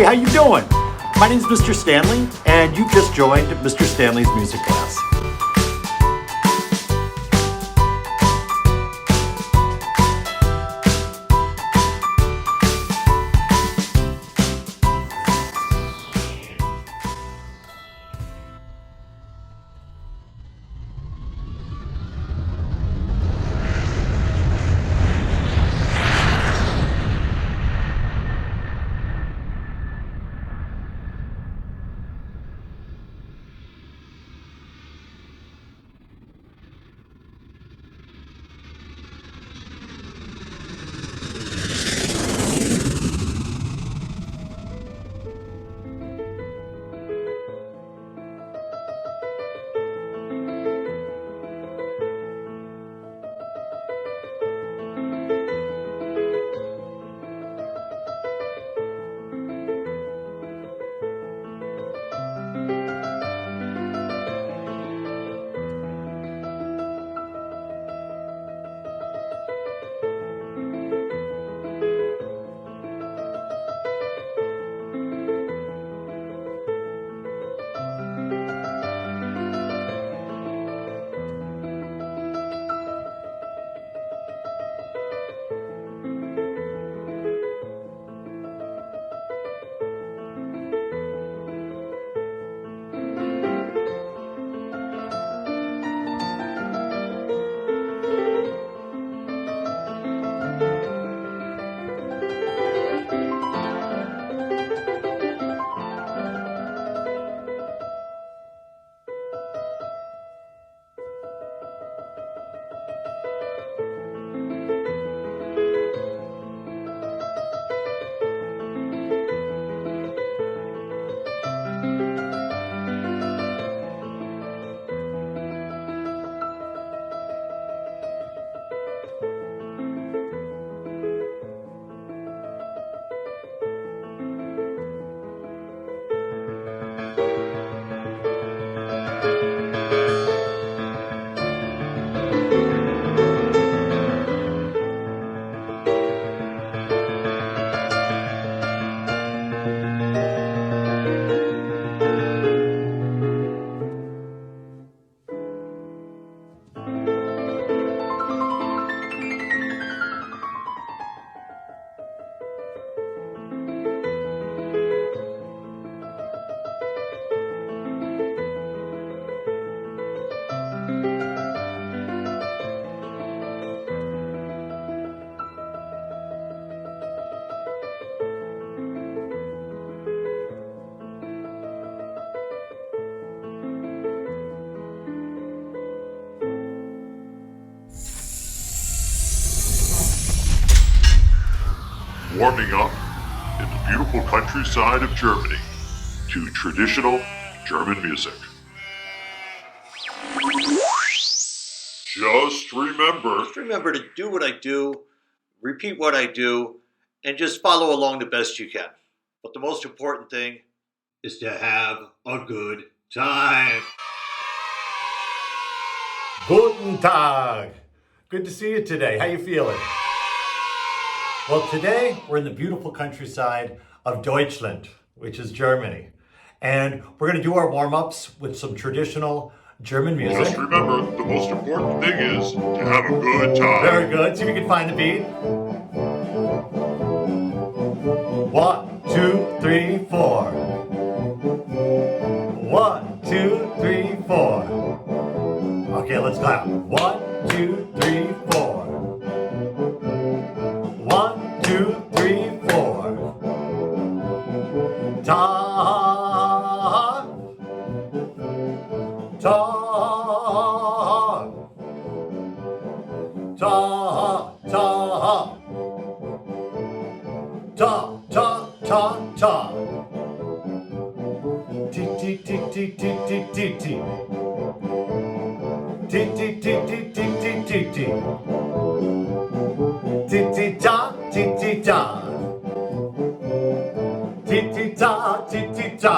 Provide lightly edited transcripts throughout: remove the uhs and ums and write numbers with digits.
Hey, how you doing? My name's Mr. Stanley, and you've just joined Mr. Stanley's music class. Warming up in the beautiful countryside of Germany to traditional German music. Just remember to do what I do, repeat what I do, and just follow along the best you can. But the most important thing is to have a good time. Guten Tag. Good to see you today. How you feeling? Well, today we're in the beautiful countryside of Deutschland, which is Germany. And we're going to do our warm-ups with some traditional German music. Just remember, the most important thing is to have a good time. Very good. See if you can find the beat. 1, 2, 3, 4. 1, 2, 3, 4. Okay, let's clap. 1, 2, 3, 4. 1, 2, 3, 4. Ta, ta, ta, ta, ta, ta, ta, ta. Ti, ti, ti, ti, ti, ti, ti, ti. Ti, ti, ti, ti, ti, ti, ti, ti. Ti, ti, ta, ti, ti, ta. Ti, ti, ta, ti, ti, ta.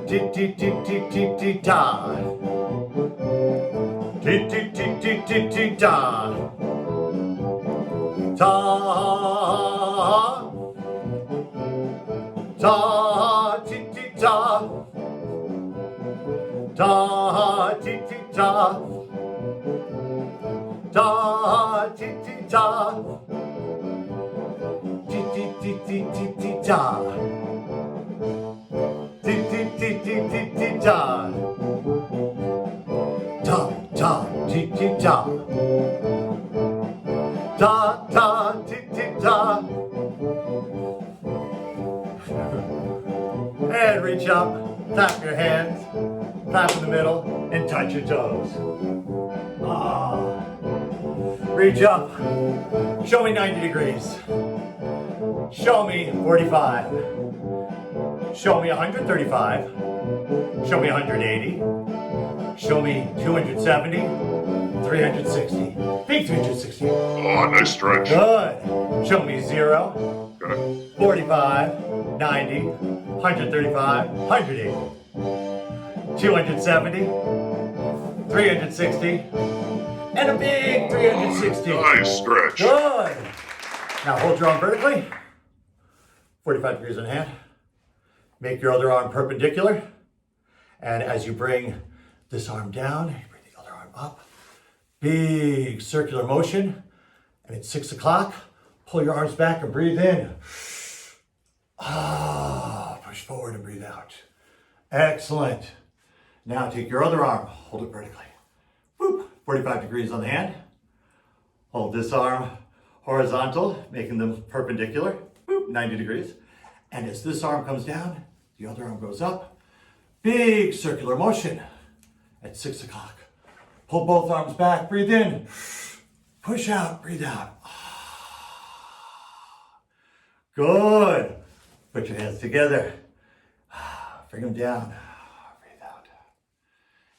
Ti, ti, ti, ti, ti, ti, ta. Ti, ti, ti, ti, ti, ti, ta. Ta. Ta ti ti ta. Ta ti ti ta. Ta ti ti ta. Ti ti ti ti ti ti ta. Ti ti ti ti ti ti ta. Ta ta ti ti ta. Ta ta ti ti ta. And reach up, clap your hands, clap in the middle, and touch your toes. Ah. Reach up, show me 90 degrees. Show me 45. Show me 135. Show me 180. Show me 270. 360. Big 360. Oh, nice stretch. Good. Show me 0. Okay. 45, 90, 135, 180, 270, 360, and a big 360. Nice stretch. Good. Now hold your arm vertically, 45 degrees in hand. Make your other arm perpendicular. And as you bring this arm down, you bring the other arm up. Big circular motion. And at 6 o'clock, pull your arms back and breathe in. Ah, push forward and breathe out. Excellent. Now take your other arm, hold it vertically. Boop, 45 degrees on the hand. Hold this arm horizontal, making them perpendicular. Boop, 90 degrees. And as this arm comes down, the other arm goes up. Big circular motion. At 6 o'clock, pull both arms back, breathe in. Push out, breathe out. Good. Put your hands together. Bring them down. Breathe out.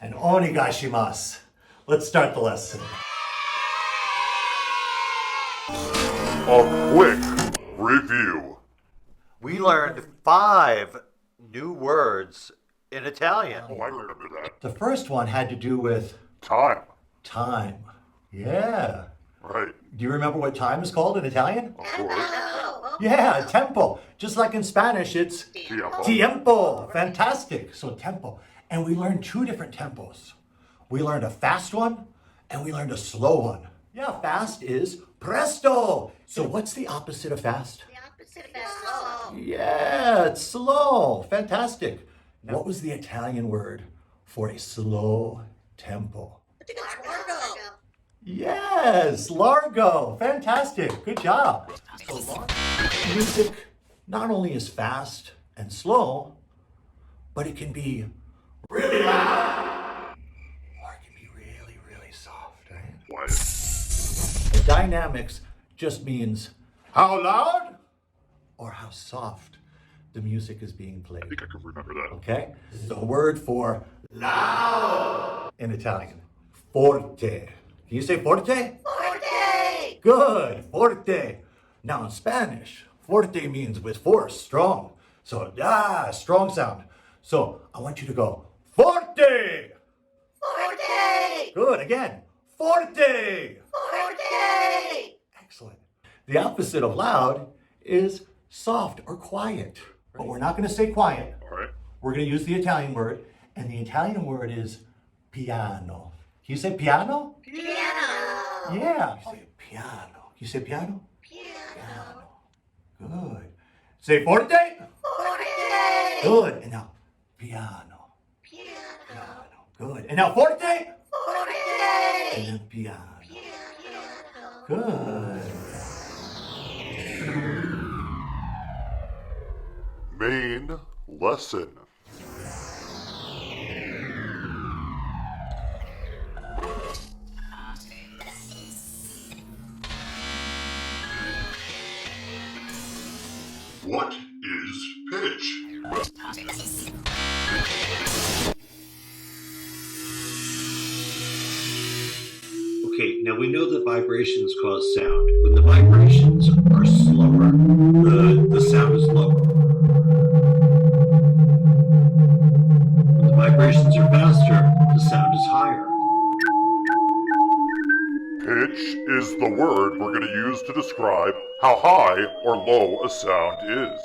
And onigashimasu. Let's start the lesson. A quick review. We learned 5 new words in Italian. Oh, I remember that. The first one had to do with Time. time. Yeah. Right. Do you remember what time is called in Italian? Of course. Yeah, tempo. Just like in Spanish, it's Tiempo. tiempo. Fantastic. So tempo. And we learned 2 different tempos. We learned a fast one and we learned a slow one. Yeah, fast is presto. So what's the opposite of fast? The opposite of slow. Yeah, it's slow. Fantastic. What was the Italian word for a slow tempo? I think it's largo. Yes, largo. Fantastic. Good job. So music not only is fast and slow, but it can be really loud or it can be really, really soft. Right? Quiet. The dynamics just means how loud or how soft the music is being I played. think I can remember that. Okay? The word for loud in Italian, forte. Can you say forte? Forte! Good, forte. Now in Spanish, forte means with force, strong. So, strong sound. So I want you to go, forte. Forte! Good, again, forte. Forte! Excellent. The opposite of loud is soft or quiet. But we're not going to say quiet. All right. We're going to use the Italian word, and the Italian word is piano. Can you say piano? Piano! Yeah. You say piano. Can you say piano? Piano! Good. Say forte. Forte! Good. And now piano. Piano! Good. And now forte. And Forte! then piano. Piano! Good. Main lesson. What is pitch? Okay, now we know that vibrations cause sound. When the vibrations are slower, the sound is lower. When the vibrations are faster, the sound is higher. Pitch is the word we're going to use to describe how high or low a sound is.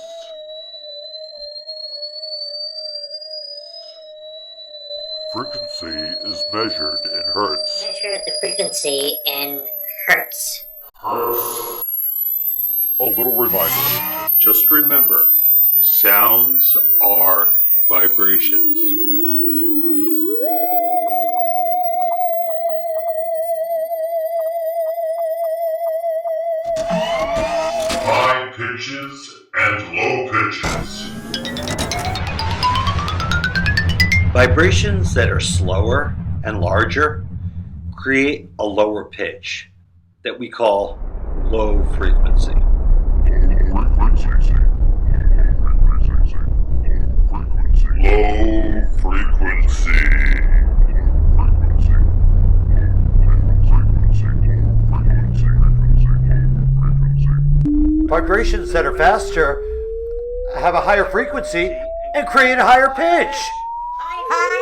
Frequency is measured in hertz. Measure the frequency in hertz. Hertz. A little reminder. Just remember, sounds are vibrations. High pitches and low pitches. Vibrations that are slower and larger create a lower pitch that we call low frequency. Low frequency. Vibrations that are faster have a higher frequency and create a higher pitch. High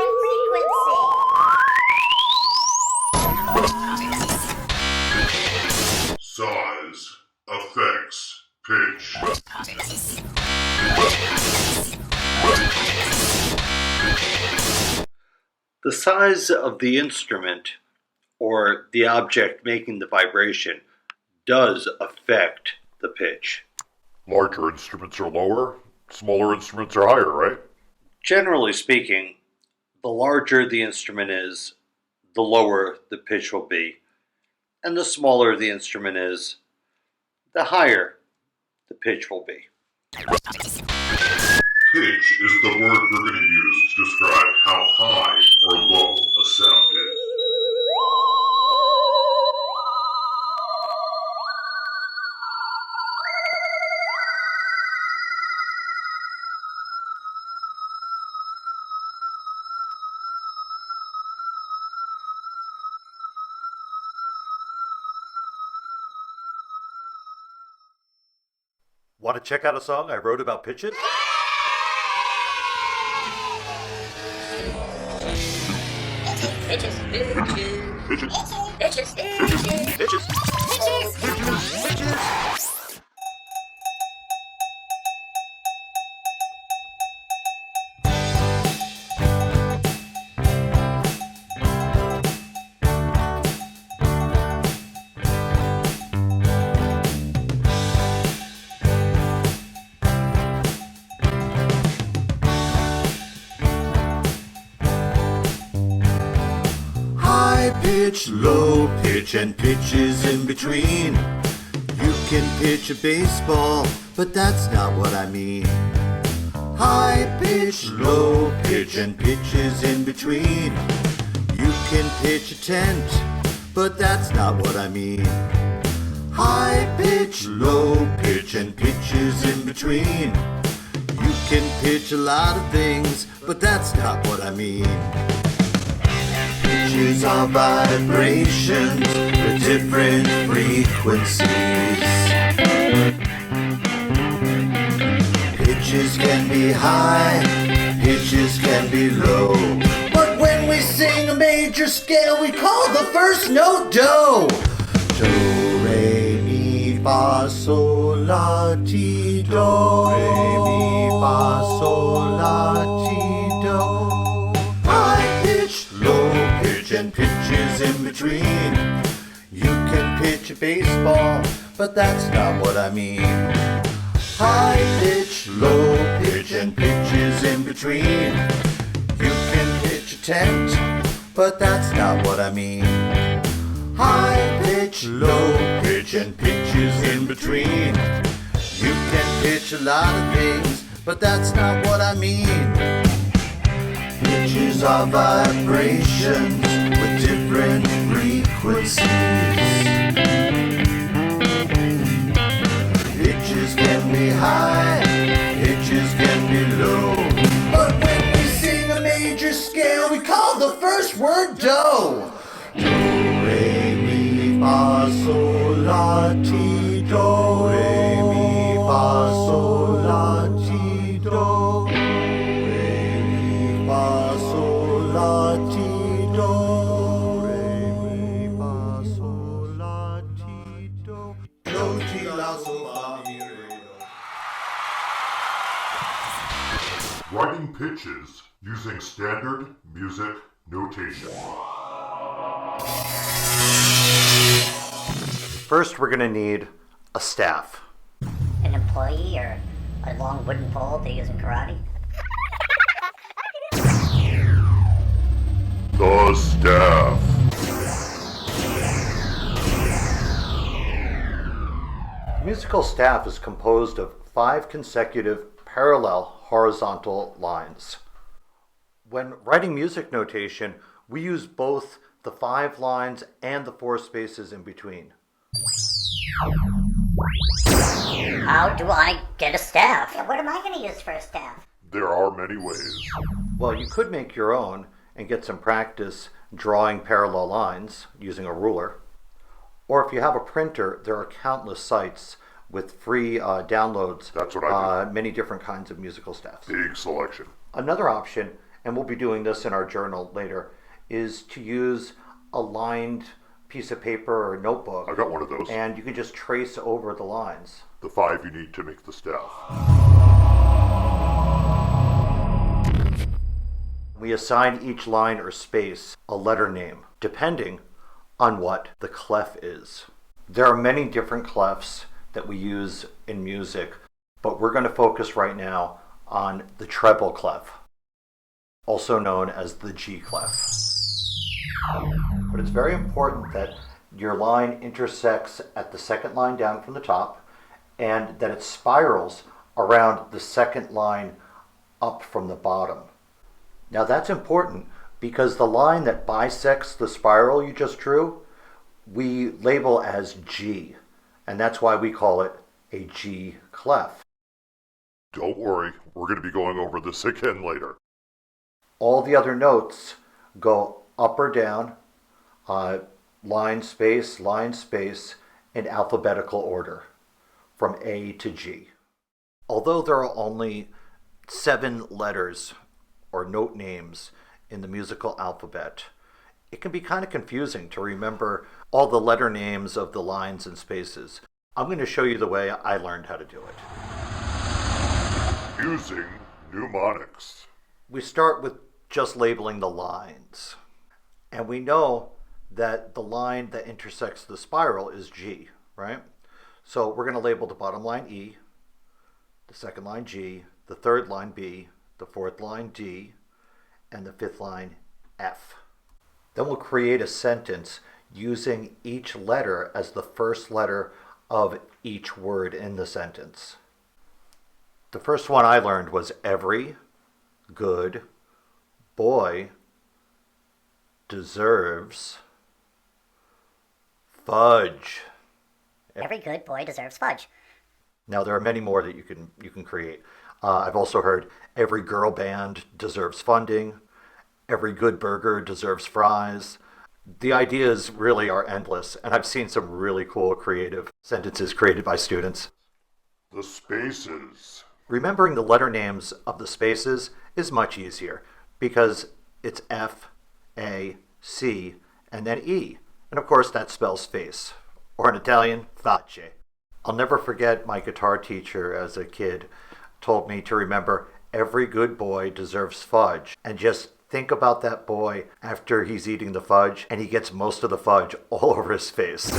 Size affects pitch. The size of the instrument or the object making the vibration does affect the pitch. Larger instruments are lower, smaller instruments are higher, right? Generally speaking, the larger the instrument is, the lower the pitch will be, and the smaller the instrument is, the higher the pitch will be. Pitch is the word we're going to use to describe how high or low a sound is. Want to check out a song I wrote about pitches? Bitches, bitches, Pitches. bitches, bitches, Pitches. bitches. High pitch, low pitch, and pitches in between. You can pitch a baseball, but that's not what I mean. High pitch, low pitch, and pitches in between. You can pitch a tent, but that's not what I mean. High pitch, low pitch, and pitches in between. You can pitch a lot of things, but that's not what I mean. Pitches are vibrations with different frequencies. Pitches can be high, pitches can be low. But when we sing a major scale, we call the first note do. Do, re, mi, fa, sol, la, ti, do. Re, mi, fa, sol, la, ti, do. High pitch, low pitch, and pitches in between. You can pitch a baseball, but that's not what I mean. High pitch, low pitch, and pitches in between. You can pitch a tent, but that's not what I mean. High pitch, low pitch, and pitches in between. You can pitch a lot of things, but that's not what I mean. Pitches are vibrations with different frequencies. Pitches can be high, pitches can be low. But when we sing a major scale, we call the first word do. Do, re, mi, fa, sol, la, ti, do. Re, mi, fa, sol, la, ti, do. Re, mi, fa, sol, la, ti, do. Re, mi, fa, sol, la, ti, do. Do, ti, la, sol, fa, mi, re, do. Writing pitches using standard music notation. First, we're going to need a staff. An employee or a long wooden pole they use in karate? The staff. A musical staff is composed of 5 consecutive parallel horizontal lines. When writing music notation, we use both the 5 lines and the 4 spaces in between. How do I get a staff? Yeah, what am I going to use for a staff? There are many ways. Well, you could make your own and get some practice drawing parallel lines using a ruler. Or if you have a printer, there are countless sites with free downloads. That's what I do. Many different kinds of musical staffs. Big selection. Another option, and we'll be doing this in our journal later, is to use a lined piece of paper or notebook. I got one of those. And you can just trace over the lines. The 5 you need to make the staff. We assign each line or space a letter name, depending on what the clef is. There are many different clefs that we use in music, but we're going to focus right now on the treble clef, also known as the G clef. But it's very important that your line intersects at the second line down from the top and that it spirals around the second line up from the bottom. Now that's important because the line that bisects the spiral you just drew, we label as G, and that's why we call it a G clef. Don't worry, we're going to be going over this again later. All the other notes go up or down, line space, in alphabetical order, from A to G. Although there are only 7 letters or note names in the musical alphabet, it can be kind of confusing to remember all the letter names of the lines and spaces. I'm going to show you the way I learned how to do it. Using mnemonics. We start with just labeling the lines. And we know that the line that intersects the spiral is G, right? So we're going to label the bottom line E, the second line G, the third line B, the fourth line D, and the fifth line F. Then we'll create a sentence using each letter as the first letter of each word in the sentence. The first one I learned was every good boy deserves fudge. Every good boy deserves fudge. Now there are many more that you can create. I've also heard every girl band deserves funding. Every good burger deserves fries. The ideas really are endless, and I've seen some really cool creative sentences created by students. The spaces. Remembering the letter names of the spaces is much easier because it's F, A, C, and then E. And of course that spells face, or in Italian, face. I'll never forget my guitar teacher as a kid told me to remember every good boy deserves fudge, and just think about that boy after he's eating the fudge and he gets most of the fudge all over his face.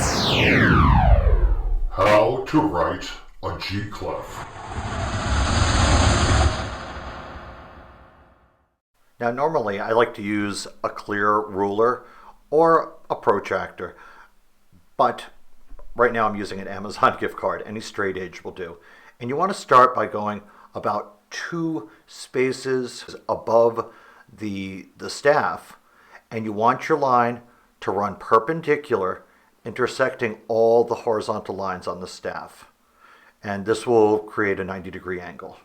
How to write a G clef. Now normally I like to use a clear ruler or a protractor, but right now I'm using an Amazon gift card. Any straight edge will do. And you want to start by going about 2 spaces above the staff, and you want your line to run perpendicular, intersecting all the horizontal lines on the staff. And this will create a 90-degree angle.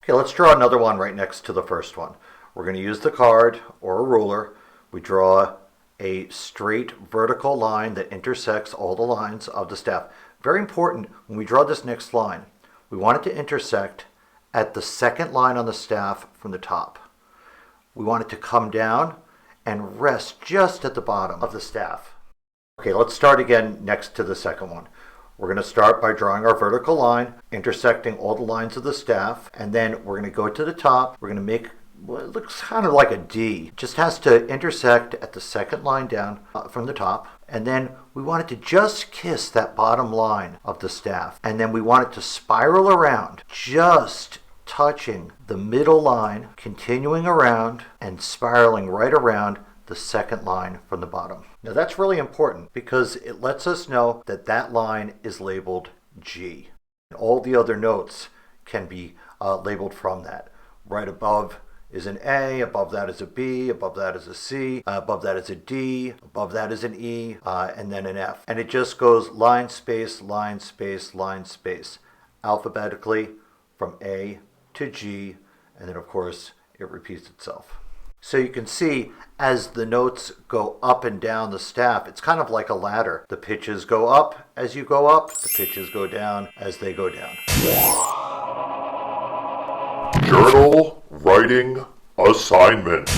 Okay, let's draw another one right next to the first one. We're going to use the card or a ruler. We draw a straight vertical line that intersects all the lines of the staff. Very important, when we draw this next line, we want it to intersect at the second line on the staff from the top. We want it to come down and rest just at the bottom of the staff. Okay, let's start again next to the second one. We're going to start by drawing our vertical line, intersecting all the lines of the staff, and then we're going to go to the top. We're going to make well, it looks kind of like a D. It just has to intersect at the second line down from the top. And then we want it to just kiss that bottom line of the staff. And then we want it to spiral around, just touching the middle line, continuing around and spiraling right around the second line from the bottom. Now that's really important because it lets us know that that line is labeled G. All the other notes can be labeled from that. Right above is an A, above that is a B, above that is a C, above that is a D, above that is an E, and then an F. And it just goes line, space, line, space, line, space, alphabetically from A to G, and then of course it repeats itself. So you can see as the notes go up and down the staff, it's kind of like a ladder. The pitches go up as you go up, the pitches go down as they go down. Journal writing assignment.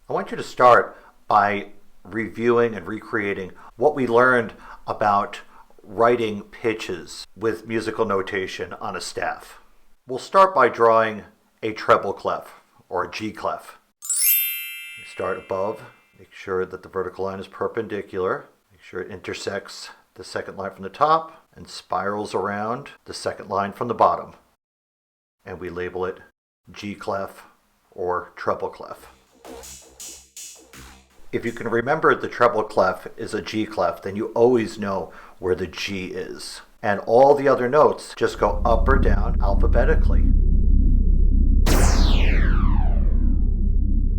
I want you to start by reviewing and recreating what we learned about writing pitches with musical notation on a staff. We'll start by drawing a treble clef or a G clef. You start above, make sure that the vertical line is perpendicular, make sure it intersects the second line from the top and spirals around the second line from the bottom. And we label it G clef or treble clef. If you can remember the treble clef is a G clef, then you always know where the G is. And all the other notes just go up or down alphabetically.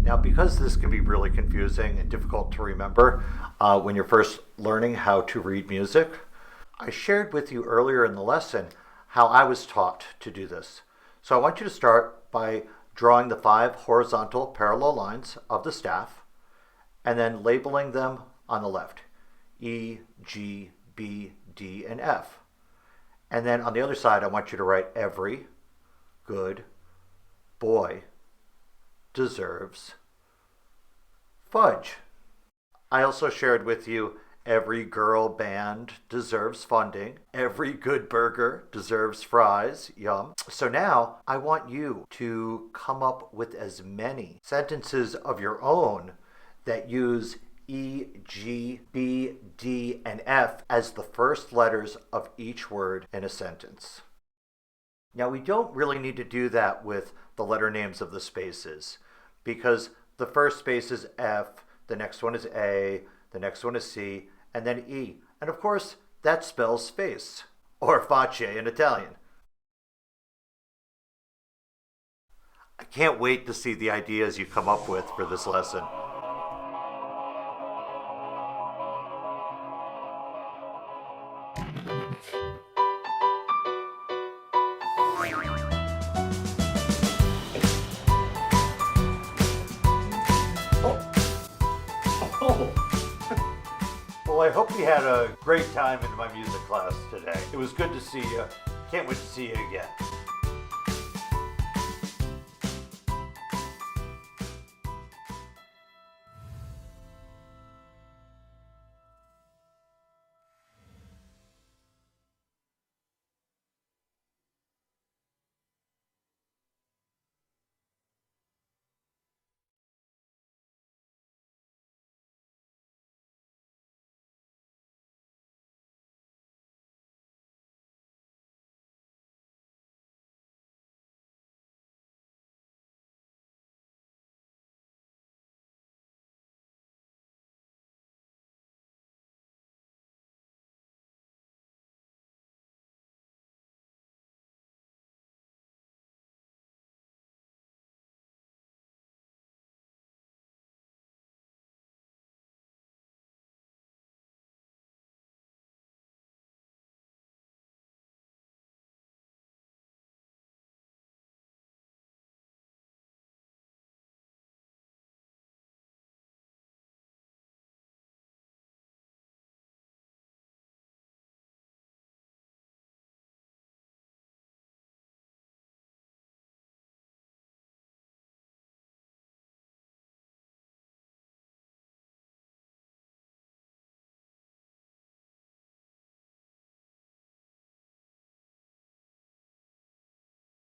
Now, because this can be really confusing and difficult to remember when you're first learning how to read music, I shared with you earlier in the lesson how I was taught to do this. So I want you to start by drawing the 5 horizontal parallel lines of the staff and then labeling them on the left, E, G, B, D, and F. And then on the other side, I want you to write every good boy deserves fudge. I also shared with you every girl band deserves funding. Every good burger deserves fries. Yum. So now I want you to come up with as many sentences of your own that use E, G, B, D, and F as the first letters of each word in a sentence. Now we don't really need to do that with the letter names of the spaces because the first space is F, the next one is A, the next one is C, and then E. And of course, that spells face, or face in Italian. I can't wait to see the ideas you come up with for this lesson. Well, I hope you had a great time in my music class today. It was good to see you. Can't wait to see you again.